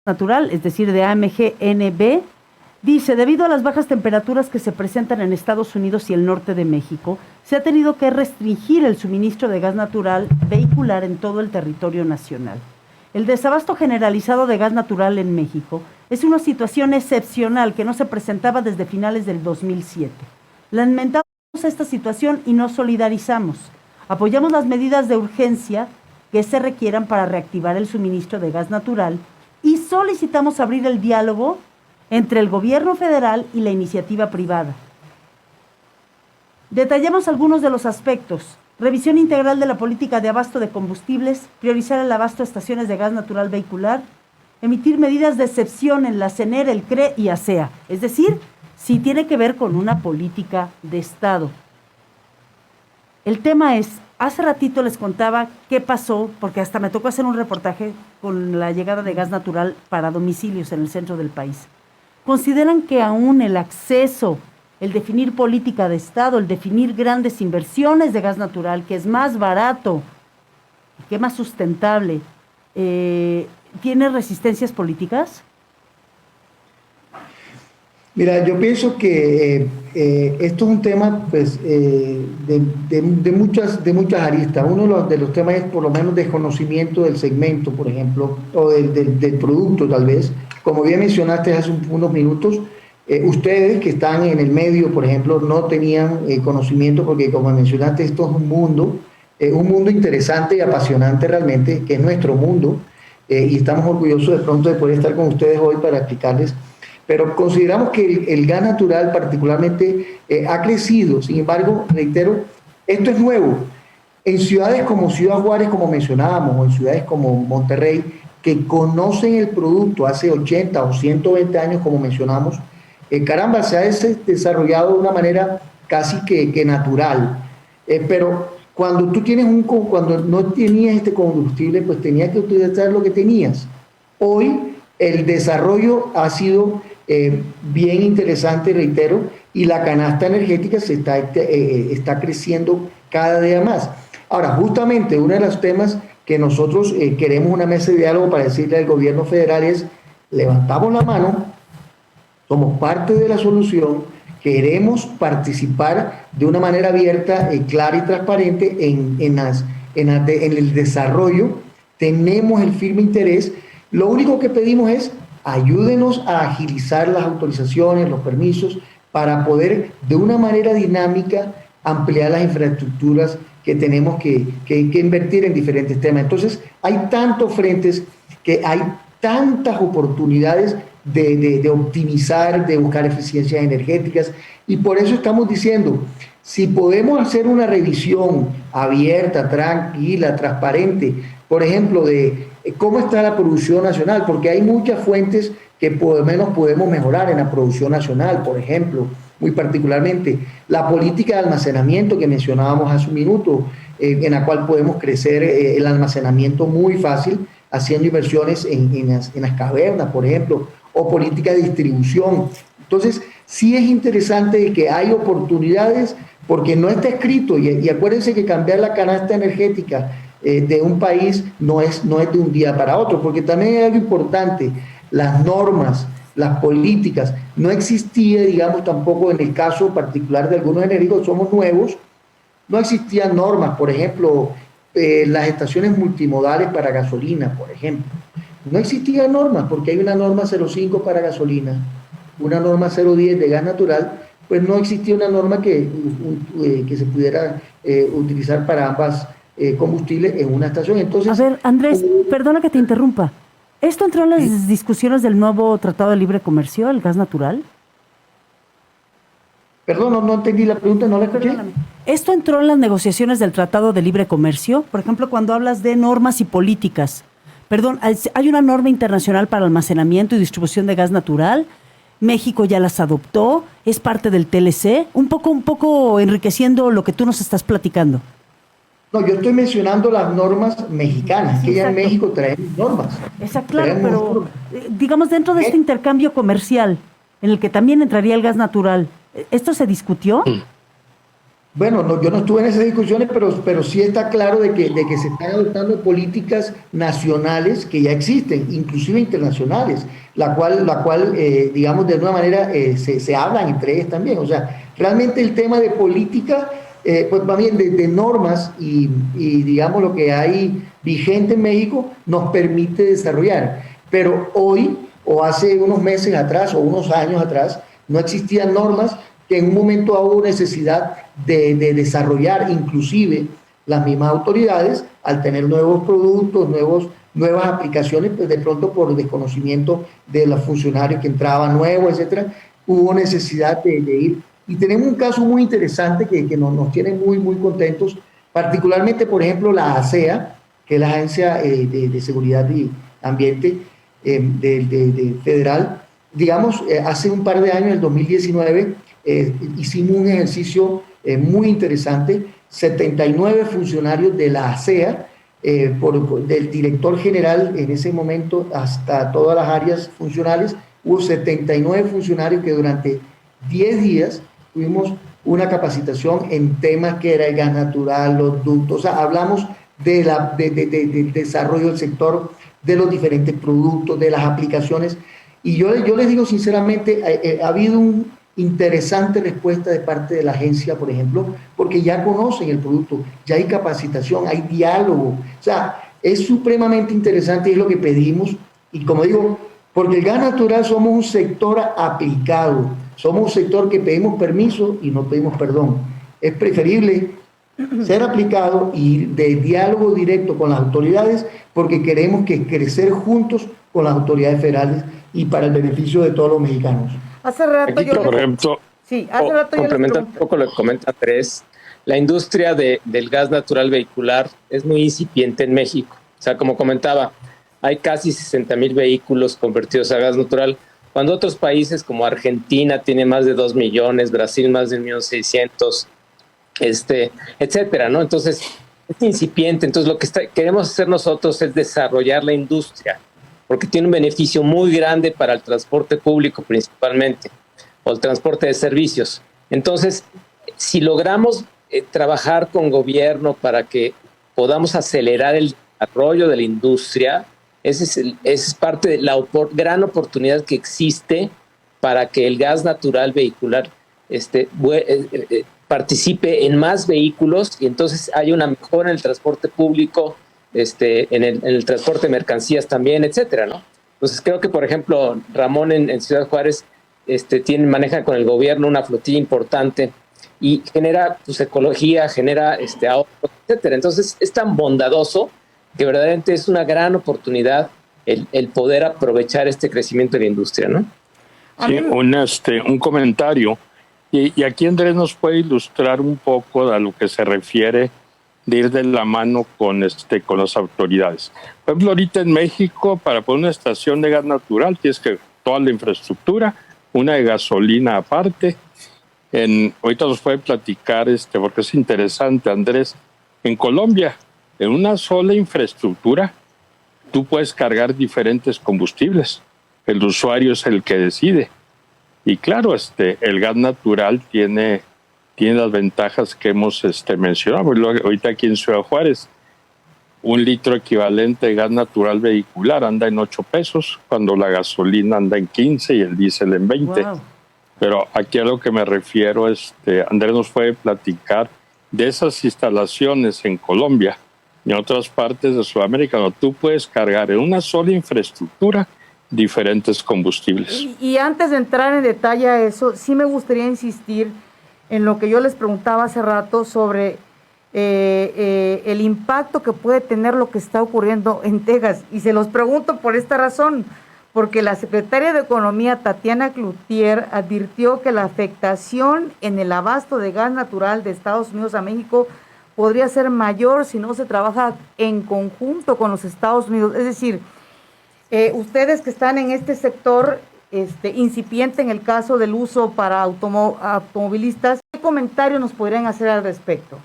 natural, es decir, de AMG-NB, dice, debido a las bajas temperaturas que se presentan en Estados Unidos y el norte de México, se ha tenido que restringir el suministro de gas natural vehicular en todo el territorio nacional. El desabasto generalizado de gas natural en México es una situación excepcional que no se presentaba desde finales del 2007. Lamentamos esta situación y nos solidarizamos. Apoyamos las medidas de urgencia que se requieran para reactivar el suministro de gas natural y solicitamos abrir el diálogo entre el gobierno federal y la iniciativa privada. Detallamos algunos de los aspectos: revisión integral de la política de abasto de combustibles, priorizar el abasto a estaciones de gas natural vehicular, emitir medidas de excepción en la CENER, el CRE y ASEA, es decir, sí tiene que ver con una política de Estado. El tema es, hace ratito les contaba qué pasó, porque hasta me tocó hacer un reportaje con la llegada de gas natural para domicilios en el centro del país. ¿Consideran que aún el acceso, el definir política de Estado, el definir grandes inversiones de gas natural, que es más barato y que es más sustentable, tiene resistencias políticas? Mira, yo pienso que esto es un tema pues, de muchas aristas. Uno de los temas es por lo menos desconocimiento del segmento, por ejemplo, o del producto tal vez. Como bien mencionaste hace unos minutos, ustedes que están en el medio, por ejemplo, no tenían conocimiento porque, como mencionaste, esto es un mundo interesante y apasionante realmente, que es nuestro mundo, y estamos orgullosos de pronto de poder estar con ustedes hoy para explicarles. Pero consideramos que el gas natural particularmente ha crecido. Sin embargo, reitero, esto es nuevo. En ciudades como Ciudad Juárez, como mencionábamos, o en ciudades como Monterrey, que conocen el producto hace 80 o 120 años, como mencionamos, caramba, se ha desarrollado de una manera casi que natural. Pero cuando cuando no tenías este combustible, pues tenías que utilizar lo que tenías. Hoy el desarrollo ha sido bien interesante, reitero, y la canasta energética está creciendo cada día más. Ahora, justamente uno de los temas que nosotros queremos una mesa de diálogo para decirle al gobierno federal es: levantamos la mano, somos parte de la solución, queremos participar de una manera abierta, clara y transparente en el desarrollo, tenemos el firme interés. Lo único que pedimos es: ayúdenos a agilizar las autorizaciones, los permisos, para poder de una manera dinámica ampliar las infraestructuras que tenemos que invertir en diferentes temas. Entonces, hay tantos frentes, que hay tantas oportunidades de optimizar, de buscar eficiencias energéticas, y por eso estamos diciendo, si podemos hacer una revisión abierta, tranquila, transparente, por ejemplo, de cómo está la producción nacional, porque hay muchas fuentes que por lo menos podemos mejorar en la producción nacional, por ejemplo, muy particularmente la política de almacenamiento que mencionábamos hace un minuto, en la cual podemos crecer el almacenamiento muy fácil, haciendo inversiones en las cavernas, por ejemplo, o política de distribución. Entonces, sí es interesante que hay oportunidades, porque no está escrito, y acuérdense que cambiar la canasta energética de un país no es de un día para otro, porque también hay algo importante: las normas, las políticas. No existía, digamos, tampoco en el caso particular de algunos energéticos, somos nuevos, no existían normas, por ejemplo, las estaciones multimodales para gasolina, por ejemplo. No existían normas, porque hay una norma 05 para gasolina, una norma 010 de gas natural, pues no existía una norma que se pudiera utilizar para ambas combustibles en una estación. Entonces, a ver, Andrés, perdona que te interrumpa. ¿Esto entró en las discusiones del nuevo Tratado de Libre Comercio, el gas natural? Perdón, no entendí la pregunta, no la escuché. Perdóname. ¿Esto entró en las negociaciones del Tratado de Libre Comercio? Por ejemplo, cuando hablas de normas y políticas. Perdón, hay una norma internacional para almacenamiento y distribución de gas natural. México ya las adoptó, es parte del TLC. Un poco enriqueciendo lo que tú nos estás platicando. No, yo estoy mencionando las normas mexicanas, sí, que ya en México traemos normas. Exacto, claro, pero digamos dentro de este intercambio comercial, en el que también entraría el gas natural, ¿esto se discutió? Bueno, no, yo no estuve en esas discusiones, pero sí está claro de que se están adoptando políticas nacionales que ya existen, inclusive internacionales, digamos, de alguna manera se hablan entre ellas también. O sea, realmente el tema de política, pues más bien de normas digamos, lo que hay vigente en México nos permite desarrollar. Pero hoy, o hace unos meses atrás, o unos años atrás, no existían normas que en un momento hubo necesidad de desarrollar, inclusive las mismas autoridades, al tener nuevos productos, nuevas aplicaciones, pues de pronto por desconocimiento de los funcionarios que entraban nuevos, etcétera, hubo necesidad de ir. Y tenemos un caso muy interesante que nos tiene muy contentos, particularmente, por ejemplo, la ASEA, que es la Agencia de Seguridad y Ambiente federal. Digamos, hace un par de años, en el 2019, hicimos un ejercicio muy interesante, 79 funcionarios de la ASEA, del director general en ese momento hasta todas las áreas funcionales, hubo 79 funcionarios que durante 10 días tuvimos una capacitación en temas que era el gas natural, los ductos, o sea, hablamos del desarrollo del sector, de los diferentes productos, de las aplicaciones, y yo les digo sinceramente, ha habido una interesante respuesta de parte de la agencia, por ejemplo, porque ya conocen el producto, ya hay capacitación, hay diálogo, o sea, es supremamente interesante y es lo que pedimos, y como digo, porque el gas natural somos un sector aplicado, somos un sector que pedimos permiso y no pedimos perdón. Es preferible ser aplicado y de diálogo directo con las autoridades porque queremos que crecer juntos con las autoridades federales y para el beneficio de todos los mexicanos. Hace rato aquí, por ejemplo, complementando un poco lo que comenta Andrés, la industria del gas natural vehicular es muy incipiente en México. O sea, como comentaba, hay casi 60,000 vehículos convertidos a gas natural, cuando otros países como Argentina tiene más de 2 millones, Brasil más de 1.600.000, etcétera, ¿no? Entonces, es incipiente. Entonces, lo que queremos hacer nosotros es desarrollar la industria, porque tiene un beneficio muy grande para el transporte público principalmente, o el transporte de servicios. Entonces, si logramos trabajar con gobierno para que podamos acelerar el desarrollo de la industria, esa es parte de la gran oportunidad que existe para que el gas natural vehicular participe en más vehículos y entonces haya una mejora en el transporte público, en el transporte de mercancías también, etcétera, ¿no? Entonces creo que, por ejemplo, Ramón en Ciudad Juárez maneja con el gobierno una flotilla importante y genera pues, ecología, genera ahorro, etcétera. Entonces es tan bondadoso que verdaderamente es una gran oportunidad el poder aprovechar este crecimiento de la industria, ¿no? Sí, un comentario. Y aquí Andrés nos puede ilustrar un poco a lo que se refiere de ir de la mano con las autoridades. Por ejemplo, ahorita en México, para poner una estación de gas natural, tienes que toda la infraestructura, una de gasolina aparte. Ahorita nos puede platicar, porque es interesante, Andrés, en Colombia, en una sola infraestructura, tú puedes cargar diferentes combustibles. El usuario es el que decide. Y claro, el gas natural tiene las ventajas que hemos mencionado. Ahorita aquí en Ciudad Juárez, 1 litro equivalente de gas natural vehicular anda en 8 pesos, cuando la gasolina anda en 15 y el diésel en 20. Wow. Pero aquí a lo que me refiero, Andrés nos puede platicar de esas instalaciones en Colombia y en otras partes de Sudamérica, donde tú puedes cargar en una sola infraestructura diferentes combustibles. Y antes de entrar en detalle a eso, sí me gustaría insistir en lo que yo les preguntaba hace rato sobre el impacto que puede tener lo que está ocurriendo en Texas. Y se los pregunto por esta razón, porque la secretaria de Economía, Tatiana Cloutier, advirtió que la afectación en el abasto de gas natural de Estados Unidos a México podría ser mayor si no se trabaja en conjunto con los Estados Unidos. Es decir, ustedes que están en este sector incipiente en el caso del uso para automovilistas, ¿qué comentario nos podrían hacer al respecto?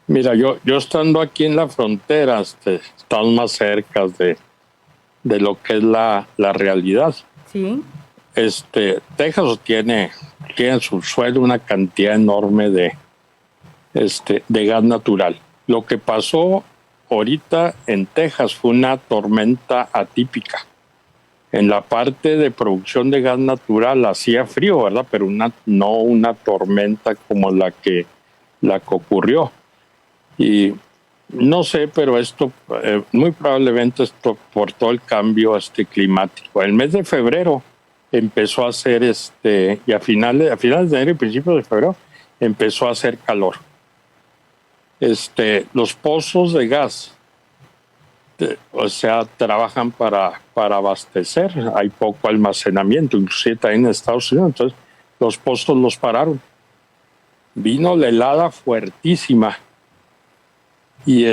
Mira, yo estando aquí en la frontera, estamos más cerca de lo que es la realidad. Sí. Texas tiene en su suelo una cantidad enorme de de gas natural. Lo que pasó ahorita en Texas fue una tormenta atípica. En la parte de producción de gas natural hacía frío, ¿verdad? Pero no una tormenta como la que ocurrió. Y no sé, pero esto, muy probablemente esto por todo el cambio climático. El mes de febrero empezó a hacer, y a finales de enero y principios de febrero, empezó a hacer calor. Los pozos de gas, trabajan para abastecer, hay poco almacenamiento, inclusive también en Estados Unidos, entonces los pozos los pararon. Vino la helada fuertísima y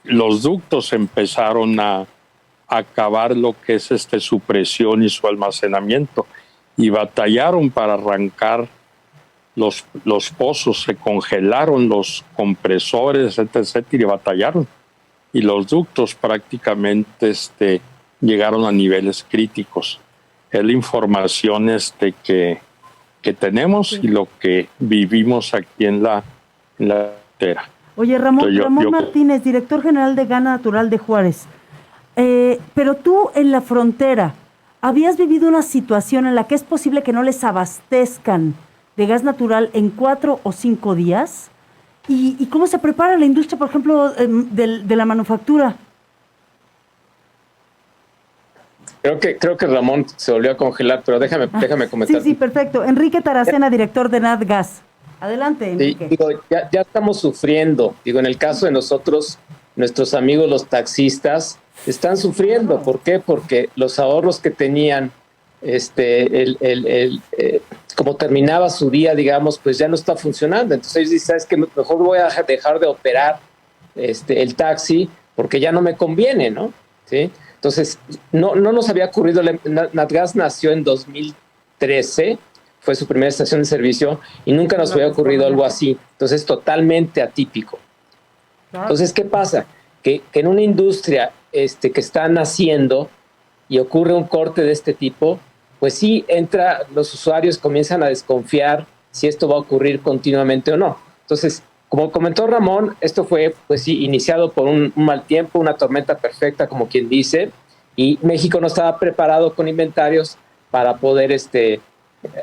los ductos empezaron a acabar lo que es su presión y su almacenamiento y batallaron para arrancar los pozos, se congelaron los compresores, etcétera, y batallaron. Y los ductos prácticamente llegaron a niveles críticos. Es la información que tenemos y lo que vivimos aquí en la frontera. Oye, Ramón Martínez, director general de Gas Natural de Juárez. Pero tú en la frontera, ¿habías vivido una situación en la que es posible que no les abastezcan de gas natural en 4 o 5 días? ¿Y cómo se prepara la industria, por ejemplo, de la manufactura? Creo que Ramón se volvió a congelar, pero déjame comentar. Sí, perfecto. Enrique Taracena, director de NatGas. Adelante, Enrique. Sí, ya estamos sufriendo. En el caso de nosotros, nuestros amigos los taxistas están sufriendo. ¿Por qué? Porque los ahorros que tenían, como terminaba su día, digamos, pues ya no está funcionando. Entonces ellos dicen, ¿sabes qué? Mejor voy a dejar de operar el taxi porque ya no me conviene, ¿no? ¿Sí? Entonces, no nos había ocurrido. NatGas nació en 2013, fue su primera estación de servicio y nunca nos había ocurrido algo así. Entonces, es totalmente atípico. Entonces, ¿qué pasa? Que en una industria que está naciendo y ocurre un corte de este tipo, pues sí, los usuarios comienzan a desconfiar si esto va a ocurrir continuamente o no. Entonces, como comentó Ramón, esto fue, pues sí, iniciado por un mal tiempo, una tormenta perfecta, como quien dice, y México no estaba preparado con inventarios para poder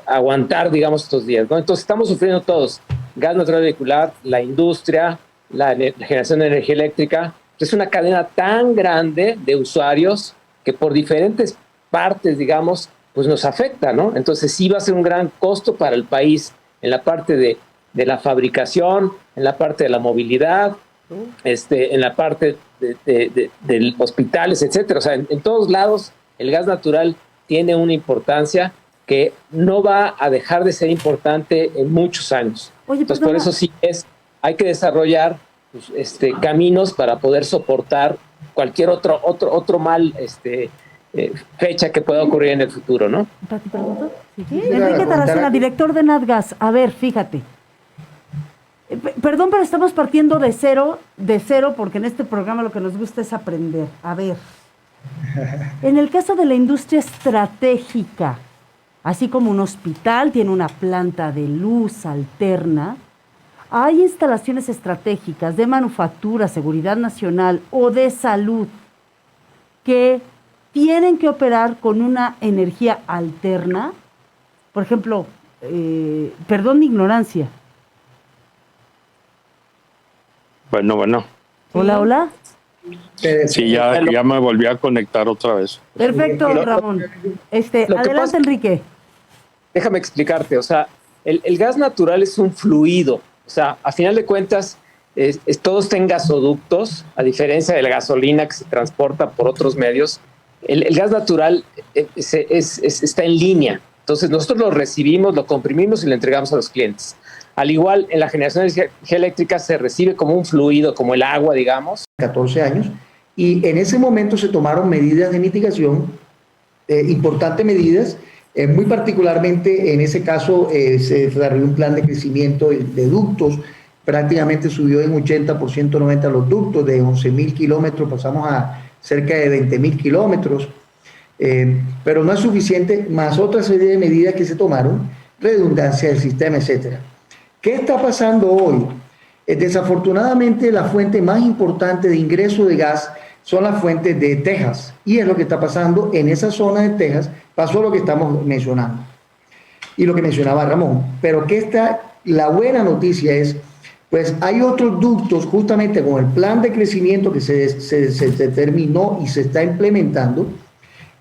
aguantar, digamos, estos días, ¿no? Entonces, estamos sufriendo todos. Gas natural vehicular, la industria, la generación de energía eléctrica. Es una cadena tan grande de usuarios que por diferentes partes, digamos, pues nos afecta, ¿no? Entonces sí va a ser un gran costo para el país en la parte de la fabricación, en la parte de la movilidad, en la parte de hospitales, etcétera. O sea, en todos lados el gas natural tiene una importancia que no va a dejar de ser importante en muchos años. Oye, entonces, por eso sí hay que desarrollar caminos para poder soportar cualquier otro mal fecha que pueda ocurrir en el futuro, ¿no? ¿Pati preguntó? Sí. Enrique Taracena, director de NatGas. A ver, fíjate. Perdón, pero estamos partiendo de cero, porque en este programa lo que nos gusta es aprender. A ver, en el caso de la industria estratégica, así como un hospital tiene una planta de luz alterna, hay instalaciones estratégicas de manufactura, seguridad nacional o de salud que tienen que operar con una energía alterna. Por ejemplo, perdón mi ignorancia. Bueno. Hola. Sí, ya me volví a conectar otra vez. Perfecto, Ramón. Adelante, Enrique. Déjame explicarte, o sea, el gas natural es un fluido, o sea, a final de cuentas, todo está en gasoductos, a diferencia de la gasolina que se transporta por otros medios. El gas natural está en línea, entonces nosotros lo recibimos, lo comprimimos y lo entregamos a los clientes. Al igual, en la generación de energía eléctrica se recibe como un fluido, como el agua, digamos. 14 años, y en ese momento se tomaron medidas de mitigación, importantes medidas, muy particularmente en ese caso se desarrolló un plan de crecimiento de ductos, prácticamente subió en 80%, 90% los ductos, de 11.000 kilómetros pasamos a cerca de 20.000 kilómetros, pero no es suficiente, más otra serie de medidas que se tomaron, redundancia del sistema, etcétera. ¿Qué está pasando hoy? Desafortunadamente, la fuente más importante de ingreso de gas son las fuentes de Texas. Y es lo que está pasando en esa zona de Texas. Pasó lo que estamos mencionando y lo que mencionaba Ramón. Pero la buena noticia es, pues hay otros ductos, justamente con el plan de crecimiento que se terminó y se está implementando.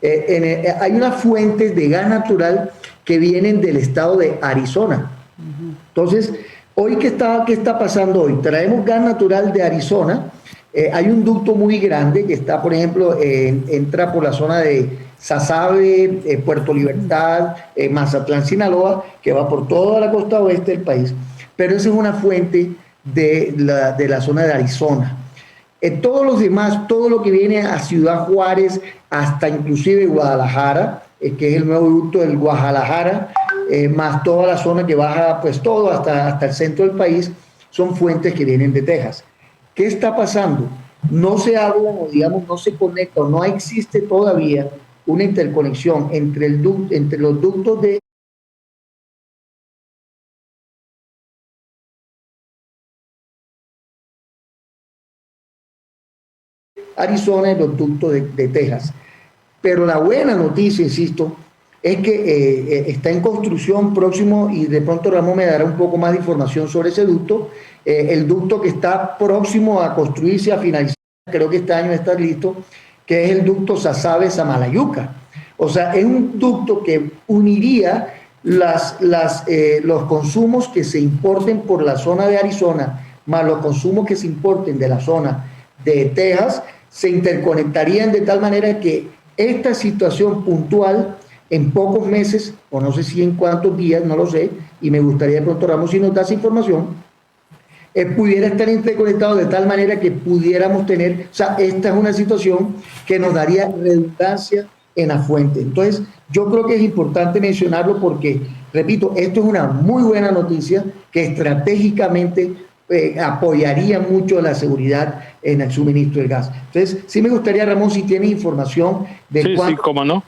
Hay unas fuentes de gas natural que vienen del estado de Arizona. Entonces, hoy, ¿qué está pasando hoy? Traemos gas natural de Arizona. Hay un ducto muy grande que está, por ejemplo, entra por la zona de Sasabe, Puerto Libertad, Mazatlán, Sinaloa, que va por toda la costa oeste del país. Pero esa es una fuente de la zona de Arizona. Todos los demás, todo lo que viene a Ciudad Juárez, hasta inclusive Guadalajara, que es el nuevo ducto del Guadalajara, más toda la zona que baja, pues todo hasta el centro del país, son fuentes que vienen de Texas. ¿Qué está pasando? No se habla, o digamos, no se conecta, o no existe todavía una interconexión entre los ductos de Arizona y los ductos de Texas. Pero la buena noticia, insisto, es que está en construcción próximo, y de pronto Ramón me dará un poco más de información sobre ese ducto. El ducto que está próximo a construirse, a finalizar, creo que este año está listo, que es el ducto Sasabe-Samalayuca. O sea, es un ducto que uniría los consumos que se importen por la zona de Arizona, más los consumos que se importen de la zona de Texas, se interconectarían de tal manera que esta situación puntual, en pocos meses, o no sé si en cuántos días, no lo sé, y me gustaría de pronto, Ramón, si nos das información, pudiera estar interconectado de tal manera que pudiéramos tener, o sea, esta es una situación que nos daría redundancia en la fuente. Entonces, yo creo que es importante mencionarlo porque, repito, esto es una muy buena noticia que estratégicamente apoyaría mucho la seguridad en el suministro del gas. Entonces, sí me gustaría, Ramón, si tienes información de Sí, cómo no.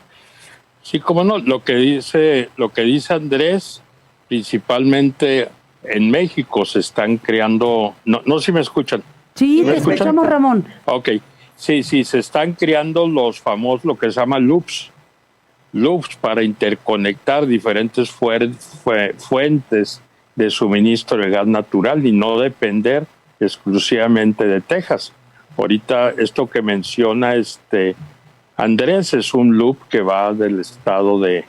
Sí, cómo no. Lo que dice Andrés, principalmente en México se están creando, no si me escuchan. Sí, te escuchamos, Ramón. Ok. Sí, se están creando los famosos, lo que se llama loops para interconectar diferentes fuentes de suministro de gas natural y no depender exclusivamente de Texas. Ahorita esto que menciona Andrés es un loop que va del estado de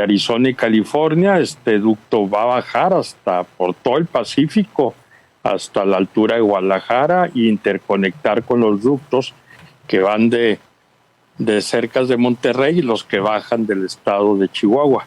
Arizona y California. Este ducto va a bajar hasta por todo el Pacífico, hasta la altura de Guadalajara, e interconectar con los ductos que van de cercas de Monterrey y los que bajan del estado de Chihuahua.